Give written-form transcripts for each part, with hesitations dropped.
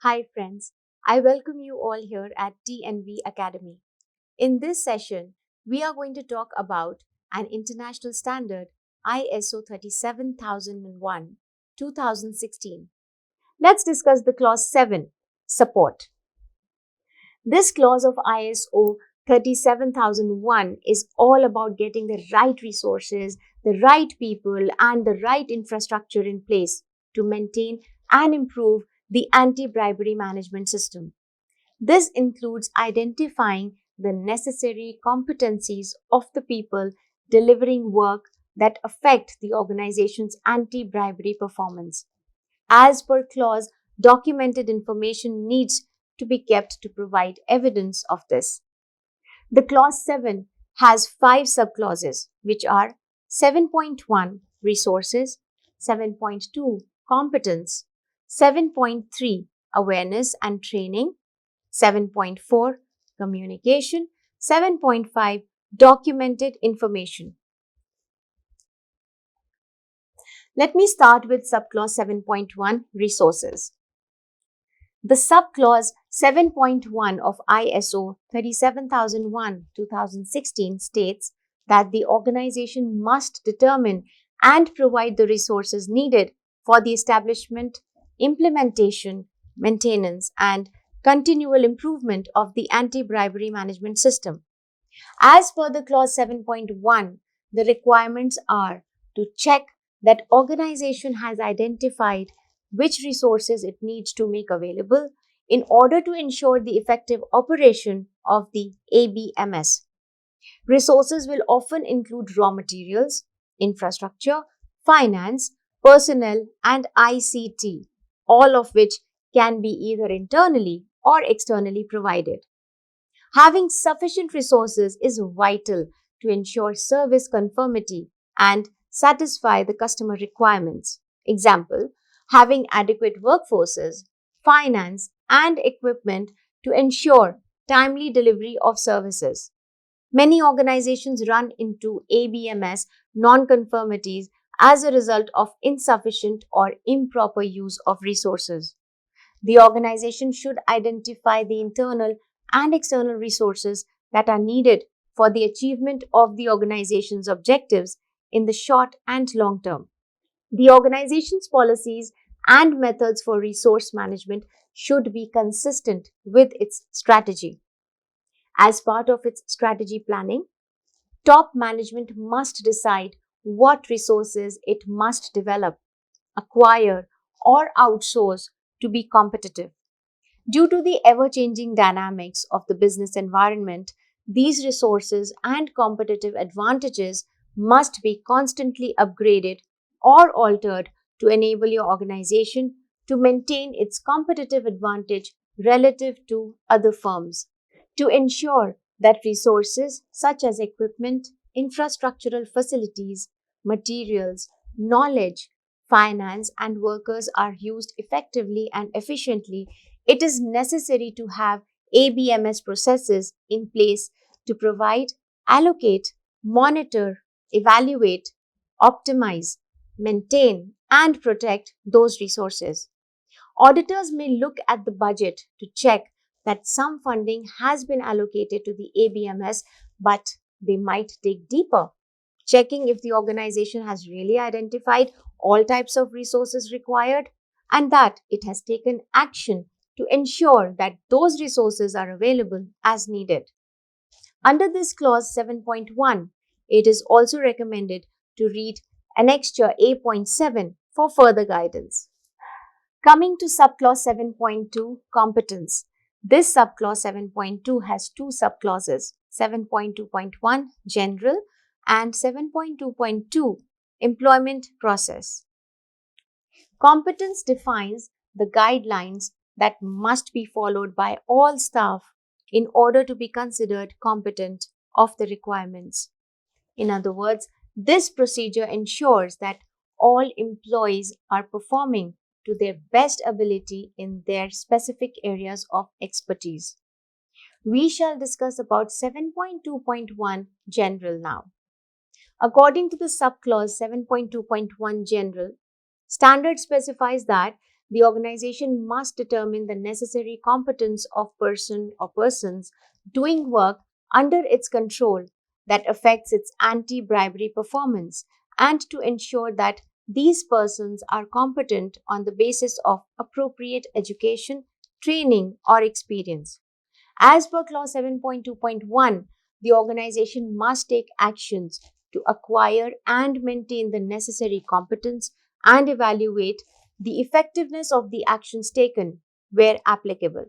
Hi friends, I welcome you all here at TNV Academy. In this session, we are going to talk about an international standard ISO 37001 2016. Let's discuss the clause 7, support. This clause of ISO 37001 is all about getting the right resources, the right people, and the right infrastructure in place to maintain and improve the anti-bribery management system. This includes identifying the necessary competencies of the people delivering work that affect the organization's anti-bribery performance. As per clause, documented information needs to be kept to provide evidence of this. The clause 7 has 5 subclauses, which are 7.1 resources, 7.2 competence, 7.3 awareness and training, 7.4 communication, 7.5 documented information. Let me start with subclause 7.1 resources. The subclause 7.1 of ISO 37001 2016 states that the organization must determine and provide the resources needed for the establishment, implementation, maintenance, and continual improvement of the anti-bribery management system. As per the clause 7.1, the requirements are to check that organization has identified which resources it needs to make available in order to ensure the effective operation of the ABMS. Resources will often include raw materials, infrastructure, finance, personnel, and ICT, all of which can be either internally or externally provided. Having sufficient resources is vital to ensure service conformity and satisfy the customer requirements. Example, having adequate workforces, finance, and equipment to ensure timely delivery of services. Many organizations run into ABMS non-conformities as a result of insufficient or improper use of resources. The organization should identify the internal and external resources that are needed for the achievement of the organization's objectives in the short and long term. The organization's policies and methods for resource management should be consistent with its strategy. As part of its strategy planning, top management must decide what resources it must develop, acquire, or outsource to be competitive. Due to the ever-changing dynamics of the business environment, these resources and competitive advantages must be constantly upgraded or altered to enable your organization to maintain its competitive advantage relative to other firms. To ensure that resources such as equipment, infrastructural facilities, materials, knowledge, finance, and workers are used effectively and efficiently, it is necessary to have ABMS processes in place to provide, allocate, monitor, evaluate, optimize, maintain, and protect those resources. Auditors may look at the budget to check that some funding has been allocated to the ABMS, but they might dig deeper, checking if the organization has really identified all types of resources required and that it has taken action to ensure that those resources are available as needed. Under this clause 7.1, it is also recommended to read Annexure A.7 for further guidance. Coming to subclause 7.2, competence. This subclause 7.2 has two subclauses, 7.2.1, general, and 7.2.2, employment process. Competence defines the guidelines that must be followed by all staff in order to be considered competent of the requirements. In other words, this procedure ensures that all employees are performing to their best ability in their specific areas of expertise. We shall discuss about 7.2.1 general now. According to the subclause 7.2.1 general, standard specifies that the organization must determine the necessary competence of person or persons doing work under its control that affects its anti-bribery performance, and to ensure that these persons are competent on the basis of appropriate education, training, or experience. As per Clause 7.2.1, the organization must take actions to acquire and maintain the necessary competence and evaluate the effectiveness of the actions taken where applicable.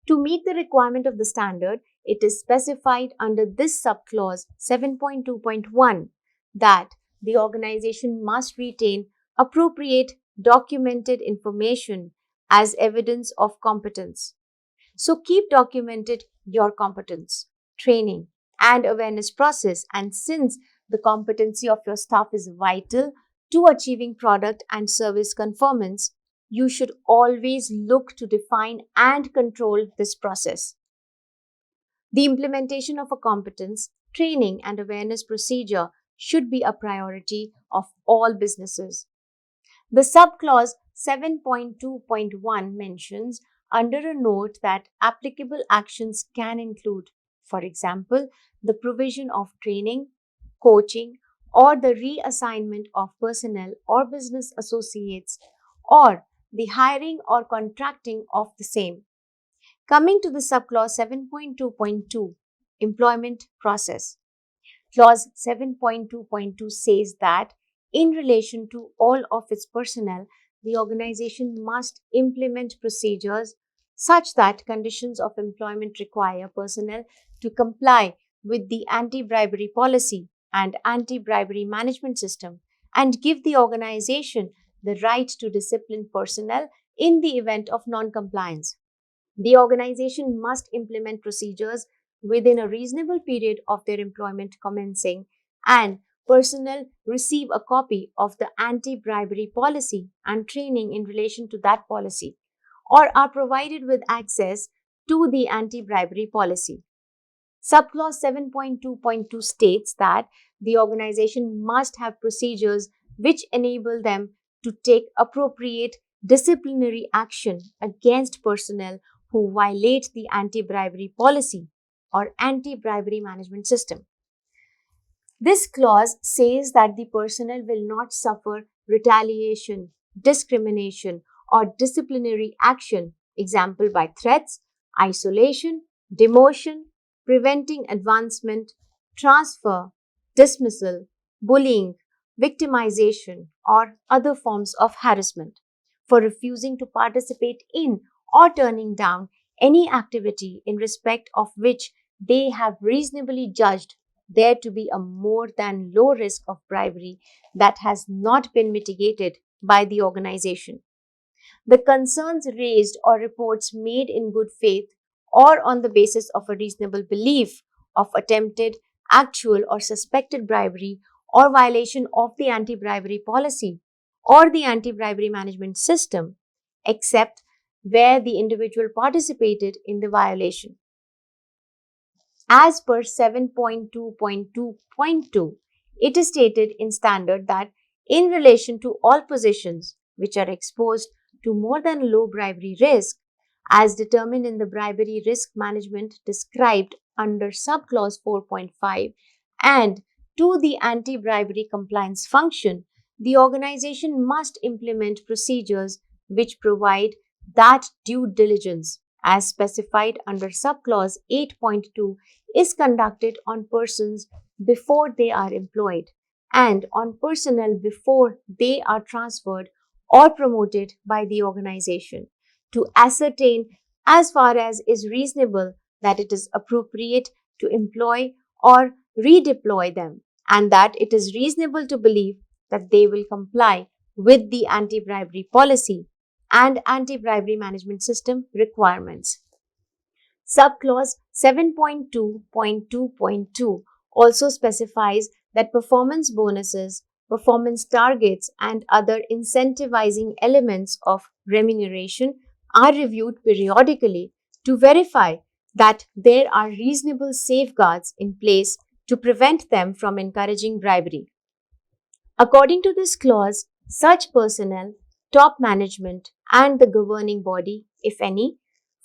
To meet the requirement of the standard, it is specified under this subclause 7.2.1 that the organization must retain appropriate documented information as evidence of competence. So keep documented your competence, training, and awareness process. And since the competency of your staff is vital to achieving product and service conformance, you should always look to define and control this process. The implementation of a competence, training, and awareness procedure should be a priority of all businesses. The subclause 7.2.1 mentions under a note that applicable actions can include, for example, the provision of training, coaching, or the reassignment of personnel or business associates, or the hiring or contracting of the same. Coming to the subclause 7.2.2, employment process. Clause 7.2.2 says that in relation to all of its personnel, the organization must implement procedures such that conditions of employment require personnel to comply with the anti-bribery policy and anti-bribery management system, and give the organization the right to discipline personnel in the event of non-compliance. The organization must implement procedures within a reasonable period of their employment commencing, and personnel receive a copy of the anti-bribery policy and training in relation to that policy, or are provided with access to the anti-bribery policy. Subclause 7.2.2 states that the organization must have procedures which enable them to take appropriate disciplinary action against personnel who violate the anti-bribery policy or anti-bribery management system. This clause says that the personnel will not suffer retaliation, discrimination, or disciplinary action, example by threats, isolation, demotion, preventing advancement, transfer, dismissal, bullying, victimization, or other forms of harassment, for refusing to participate in or turning down any activity in respect of which they have reasonably judged there to be a more than low risk of bribery that has not been mitigated by the organization. The concerns raised or reports made in good faith or on the basis of a reasonable belief of attempted, actual, or suspected bribery or violation of the anti-bribery policy or the anti-bribery management system, except where the individual participated in the violation. As per 7.2.2.2, it is stated in standard that in relation to all positions which are exposed to more than low bribery risk, as determined in the bribery risk management described under subclause 4.5, and to the anti-bribery compliance function, the organization must implement procedures which provide that due diligence as specified under subclause 8.2 is conducted on persons before they are employed and on personnel before they are transferred or promoted by the organization, to ascertain as far as is reasonable that it is appropriate to employ or redeploy them, and that it is reasonable to believe that they will comply with the anti-bribery policy and anti-bribery management system requirements. Subclause 7.2.2.2 also specifies that performance bonuses, performance targets, and other incentivizing elements of remuneration are reviewed periodically to verify that there are reasonable safeguards in place to prevent them from encouraging bribery. According to this clause, such personnel, top management, and the governing body, if any,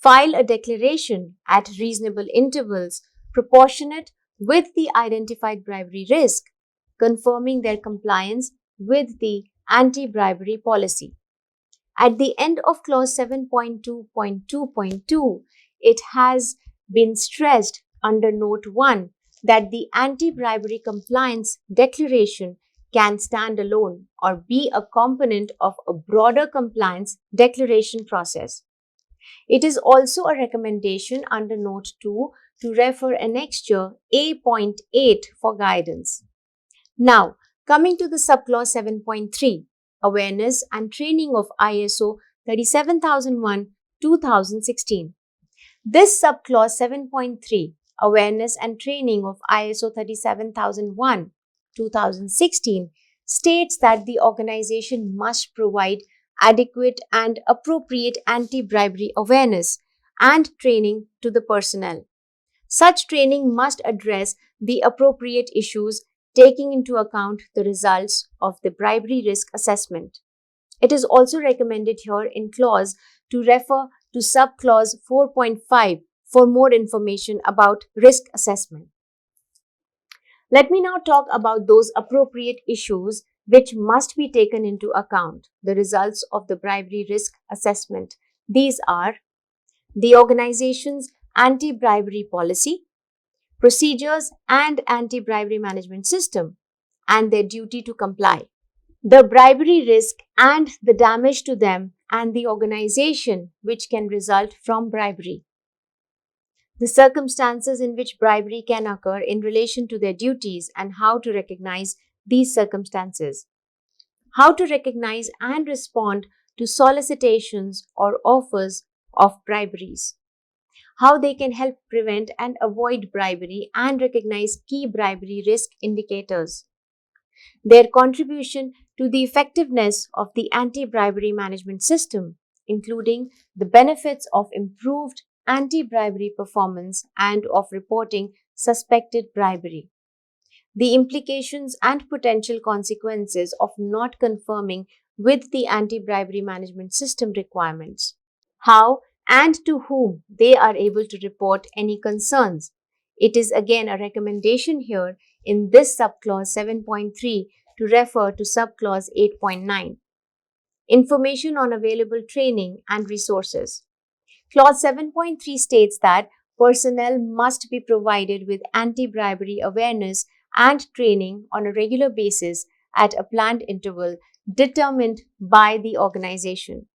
file a declaration at reasonable intervals proportionate with the identified bribery risk, confirming their compliance with the anti-bribery policy. At the end of clause 7.2.2.2, it has been stressed under note 1 that the anti-bribery compliance declaration can stand alone or be a component of a broader compliance declaration process. It is also a recommendation under note 2 to refer annexure A.8 for guidance. Now, coming to the subclause 7.3, Awareness and Training of ISO 37001-2016. This subclause 7.3, Awareness and Training of ISO 37001-2016, states that the organization must provide adequate and appropriate anti-bribery awareness and training to the personnel. Such training must address the appropriate issues, taking into account the results of the bribery risk assessment. It is also recommended here in clause to refer to subclause 4.5 for more information about risk assessment. Let me now talk about those appropriate issues which must be taken into account, the results of the bribery risk assessment. These are the organization's anti-bribery policy, procedures and anti-bribery management system, and their duty to comply, the bribery risk and the damage to them and the organization which can result from bribery, the circumstances in which bribery can occur in relation to their duties and how to recognize these circumstances, how to recognize and respond to solicitations or offers of briberies, how they can help prevent and avoid bribery and recognize key bribery risk indicators, their contribution to the effectiveness of the anti-bribery management system, including the benefits of improved anti-bribery performance and of reporting suspected bribery, the implications and potential consequences of not conforming with the anti-bribery management system requirements, how and to whom they are able to report any concerns. It is again a recommendation here in this subclause 7.3 to refer to subclause 8.9. Information on available training and resources. Clause 7.3 states that personnel must be provided with anti-bribery awareness and training on a regular basis at a planned interval determined by the organization.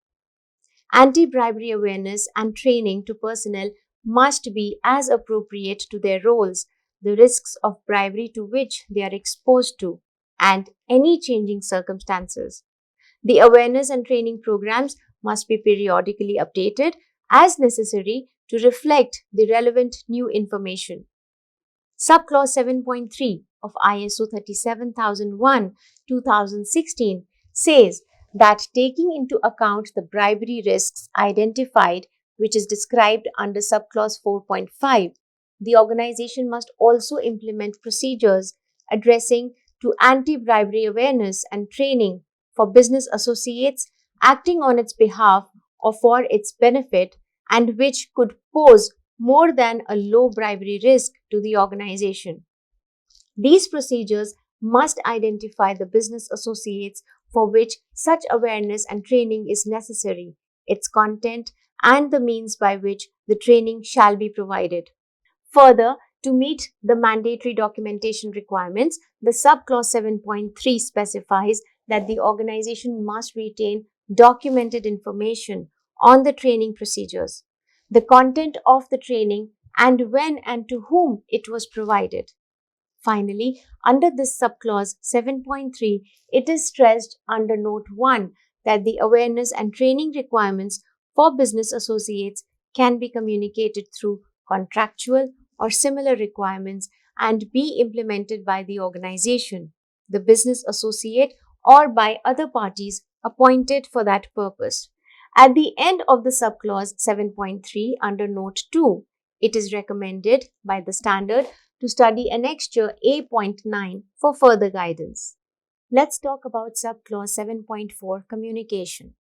Anti-bribery awareness and training to personnel must be as appropriate to their roles, the risks of bribery to which they are exposed to, and any changing circumstances. The awareness and training programs must be periodically updated as necessary to reflect the relevant new information. Subclause 7.3 of ISO 37001-2016 says that taking into account the bribery risks identified, which is described under subclause 4.5, the organization must also implement procedures addressing to anti-bribery awareness and training for business associates acting on its behalf or for its benefit and which could pose more than a low bribery risk to the organization. These procedures must identify the business associates for which such awareness and training is necessary, its content, and the means by which the training shall be provided. Further, to meet the mandatory documentation requirements, the subclause 7.3 specifies that the organization must retain documented information on the training procedures, the content of the training, and when and to whom it was provided. Finally, under this subclause 7.3, it is stressed under note 1 that the awareness and training requirements for business associates can be communicated through contractual or similar requirements and be implemented by the organization, the business associate, or by other parties appointed for that purpose. At the end of the subclause 7.3 under note 2, it is recommended by the standard to study annexure A.9 for further guidance. Let's talk about subclause 7.4 communication.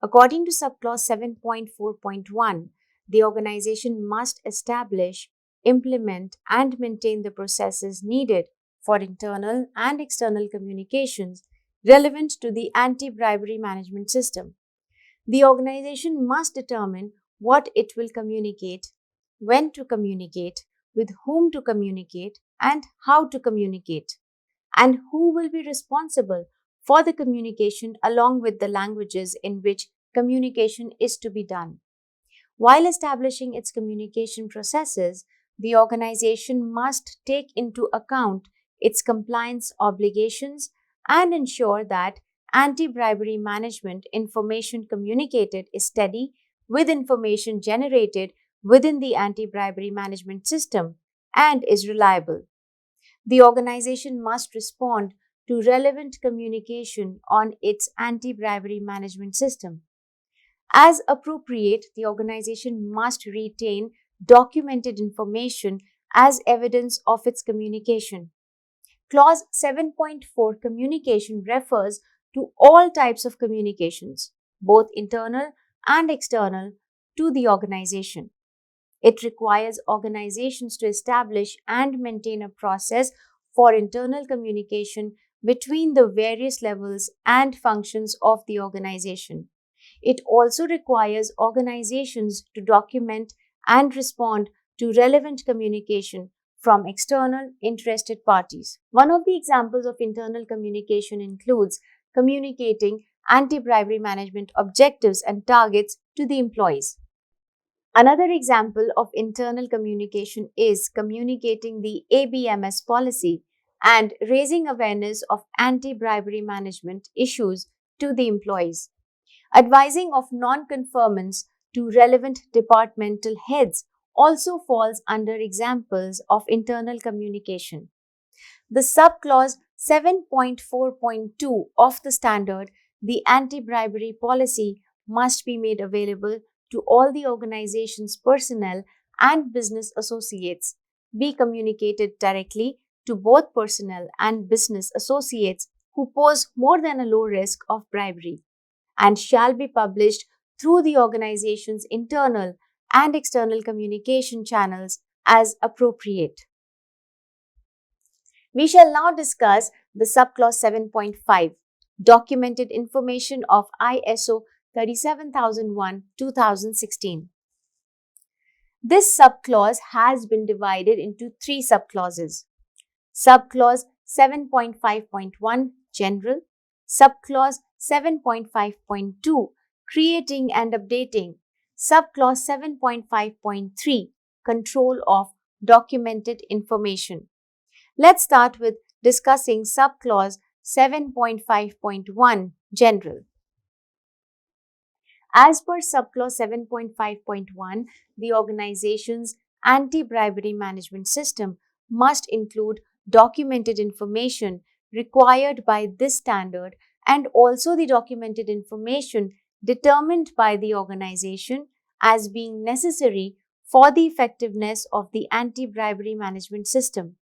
According to subclause 7.4.1, the organization must establish, implement, and maintain the processes needed for internal and external communications relevant to the anti-bribery management system. The organization must determine what it will communicate, when to communicate, with whom to communicate, and how to communicate, and who will be responsible for the communication along with the languages in which communication is to be done. While establishing its communication processes, the organization must take into account its compliance obligations and ensure that anti-bribery management information communicated is steady with information generated within the anti-bribery management system and is reliable. The organization must respond to relevant communication on its anti-bribery management system. As appropriate, the organization must retain documented information as evidence of its communication. Clause 7.4 communication refers to all types of communications, both internal and external, to the organization. It requires organizations to establish and maintain a process for internal communication between the various levels and functions of the organization. It also requires organizations to document and respond to relevant communication from external interested parties. One of the examples of internal communication includes communicating anti-bribery management objectives and targets to the employees. Another example of internal communication is communicating the ABMS policy and raising awareness of anti-bribery management issues to the employees. Advising of non-conformance to relevant departmental heads also falls under examples of internal communication. The subclause 7.4.2 of the standard, the anti-bribery policy, must be made available to all the organization's personnel and business associates, be communicated directly to both personnel and business associates who pose more than a low risk of bribery, and shall be published through the organization's internal and external communication channels as appropriate. We shall now discuss the subclause 7.5, documented information of ISO 37001-2016. This subclause has been divided into three subclauses. Subclause 7.5.1 General, Subclause 7.5.2 Creating and Updating, Subclause 7.5.3 Control of Documented Information. Let's start with discussing subclause 7.5.1 General. As per subclause 7.5.1, the organization's anti-bribery management system must include documented information required by this standard and also the documented information determined by the organization as being necessary for the effectiveness of the anti-bribery management system.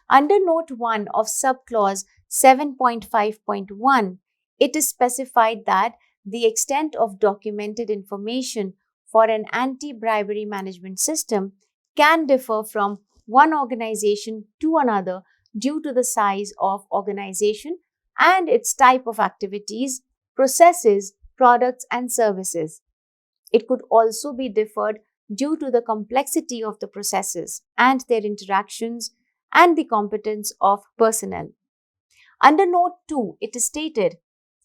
Under Note 1 of subclause 7.5.1, it is specified that the extent of documented information for an anti-bribery management system can differ from one organization to another due to the size of organization and its type of activities, processes, products, and services. It could also be differed due to the complexity of the processes and their interactions and the competence of personnel. Under Note 2, it is stated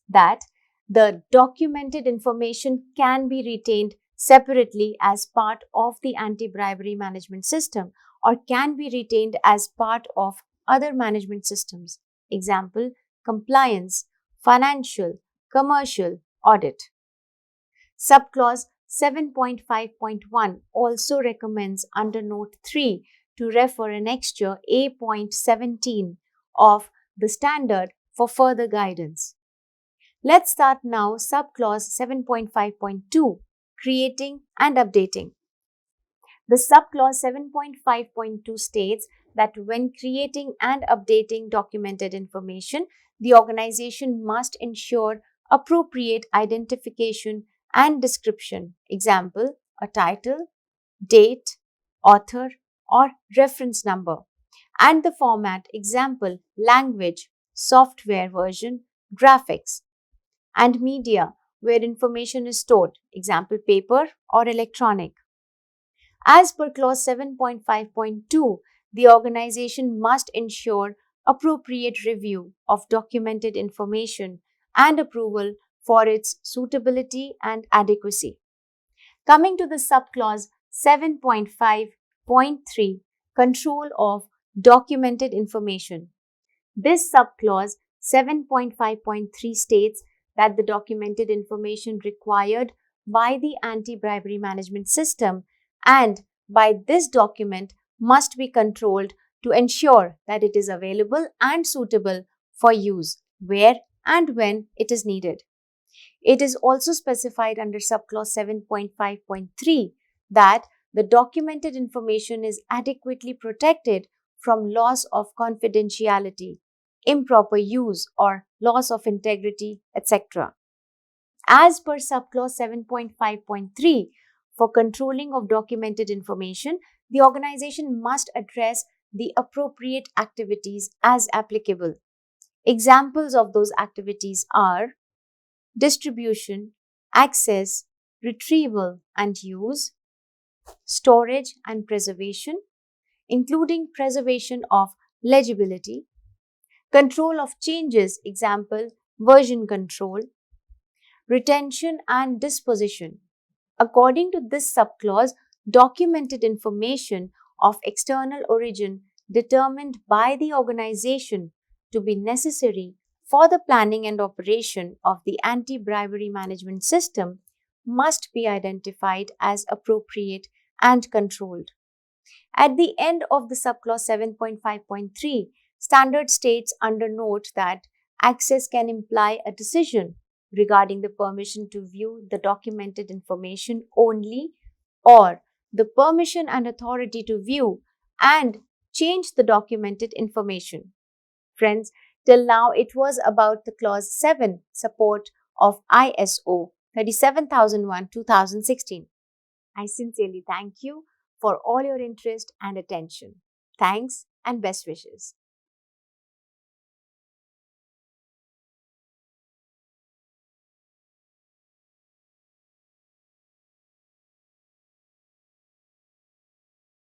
that the documented information can be retained separately as part of the anti-bribery management system or can be retained as part of other management systems. Example, compliance, financial, commercial, audit. Subclause 7.5.1 also recommends under Note 3 to refer annexure A.17 of the standard for further guidance. Let's start now subclause 7.5.2, Creating and Updating. The subclause 7.5.2 states that when creating and updating documented information, the organization must ensure appropriate identification and description. Example, a title, date, author, or reference number. And the format, example, language, software version, graphics. And media, where information is stored, example, paper or electronic. As per clause 7.5.2, the organization must ensure appropriate review of documented information and approval for its suitability and adequacy. Coming to the subclause 7.5.3, control of documented information. This subclause 7.5.3 states that the documented information required by the anti-bribery management system and by this document must be controlled to ensure that it is available and suitable for use where and when it is needed. It is also specified under subclause 7.5.3 that the documented information is adequately protected from loss of confidentiality, improper use, or loss of integrity, etc. As per subclause 7.5.3, for controlling of documented information, the organization must address the appropriate activities as applicable. Examples of those activities are distribution, access, retrieval and use, storage and preservation, including preservation of legibility, control of changes, example, version control, retention and disposition. According to this subclause, documented information of external origin determined by the organization to be necessary for the planning and operation of the anti-bribery management system must be identified as appropriate and controlled. At the end of the subclause 7.5.3, standard states under note that access can imply a decision regarding the permission to view the documented information only or the permission and authority to view and change the documented information. Friends, till now it was about the clause 7 support of ISO 37001-2016. I sincerely thank you for all your interest and attention. Thanks and best wishes.